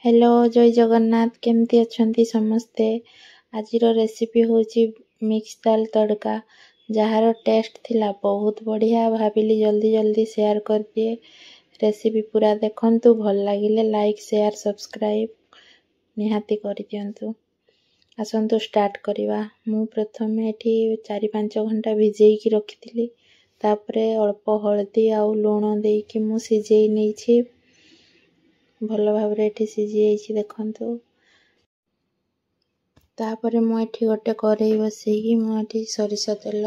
Hello जय जगन्नाथ केमती अछंती समस्ते। आजिर रेसिपी होची मिक्स दाल तड़का जार टेस्ट थिला बहुत बढ़िया। भाविली जल्दी जल्दी शेयर कर दिए। रेसिपी पूरा देखंतु, भल लागिले लाइक शेयर सब्सक्राइब निहाती कर दियंतु। आसंतु स्टार्ट करिवा। मु प्रथमे एठी 4-5 घंटा भिजेई रखिथिली। तापरे अल्प हळदी आउ लूण देइकी मु सिजेई नेइछि। भल भाबरे एठी सिझी जाइछि देखंतु। तापरे मु एठी गोटे करेई बसेइकी मु एठी सरिषा तेल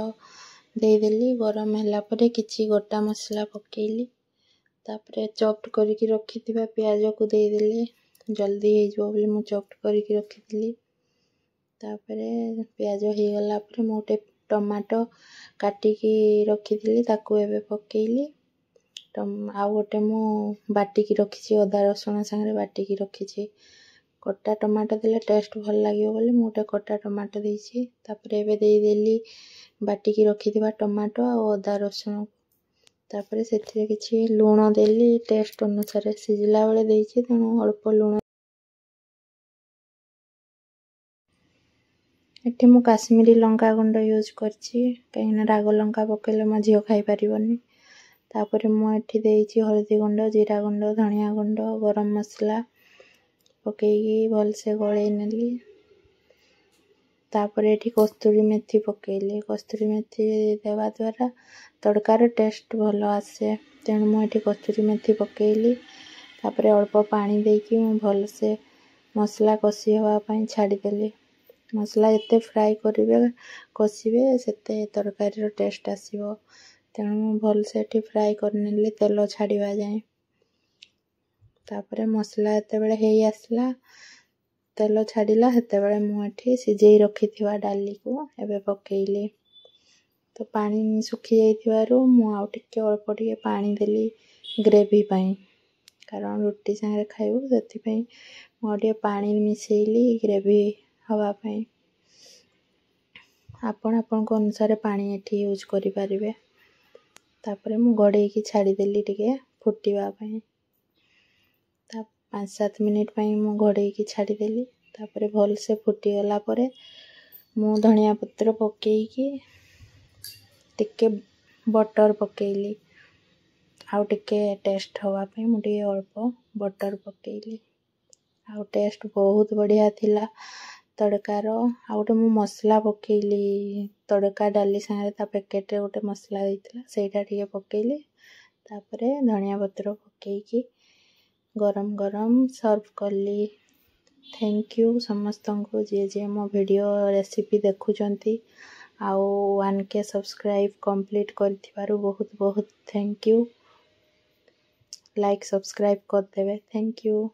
देइदेली। गरम होला परे किछि गोटा मसला पकेइली। तापरे चॉप्ड करिकी रखिथिबा प्याज को देइदेली। जल्दी हे जो बोली मु चॉप्ड करिकी रखिथिली। तापरे प्याज हे गला परे मु गोटे टमाटो काटिकी रखिथिली ताकू एबे पकेइली। आ गोटे मु बाटिकी रखिछि, अदा रसुण संगे बाटिकी रखिछि। कटा टमाटो देले टेस्ट भल लागियो बोली मु गोटे कटा टमाटो देइछि। तापरे एबे देइदेली बाटिकी रखिथिबा टमाटो आ अदा रसुण। तापरे सेथिरे किछि लूण देली टेस्ट अनुसार। सिझला बेले देइछि तेणु अल्प लूण। एठी मु काश्मीरी लंका गुंड यूज करछि काहेना राग लंका पकेले म झियो खाइ परिबनी। तापरे मु एठी देइछि हळदी गुंड, जीरा गुंड, धनिया गुंड, गरम मसला पकेइकी भल से गळेई नेली। तापरे एठी कस्तूरी मेथी पकेइली। कस्तूरी मेथी देवा द्वारा तड़कार टेस्ट भल आसे तेणु मु एठी कस्तूरी मेथी पकेइली। तापरे अल्प पानी देइकी मु भल से मसला कसी हवा पई छाडी देली। मसला जते फ्राई करिवे कसिवे सेते तरकारी रो टेस्ट आसीबो। तेणु मु भल से एठी फ्राई करनेली तेल छाड़ीवा जाए। तापरे मसला एते बेले हेई आसला, तेल छाड़ीला हेते बेले मु एठी सिजेई रखिथिबा डाली को एबे पकेइली। तो पानी सुखी जाइथिबारु मु आउ टिके अल्प टिके पानी देली ग्रेवी पई, कारण रोटी संगे खाइबो सेति पई मु टिके पानी मिसेइली ग्रेवी हवा पई। आपण आपनको अनुसार पानी एठी यूज करि परिबे। तापरे मु गड़ेई की छाड़ी देली टिके फुटीवा पई। 5-7 मिनिट पई मु गड़ेई की छाड़ी देली। तापरे भल से फुटी गला परे मु धनिया पत्र पकेई की टिके बटर पकेइली। आउ टिके टेस्ट हवा पई मु टिके अल्प बटर पकेइली। आउ टेस्ट बहुत बढ़िया थिला तड़कार। आ गोटे मु मसला पकेइली तड़का डाली संगे ता पैकेट रे गोटे मसला देइथिला सेटा टिके पकेइली। तापरे धनिया पत्र पकेइकी गरम गरम सर्व करली। थैंक यू समस्तंको जे मो वीडियो रेसिपी देखुचंती आउ 1K सब्सक्राइब कंप्लीट करथिबारु बहुत बहुत थैंक यू। लाइक सब्सक्राइब कर देबे। Thank you.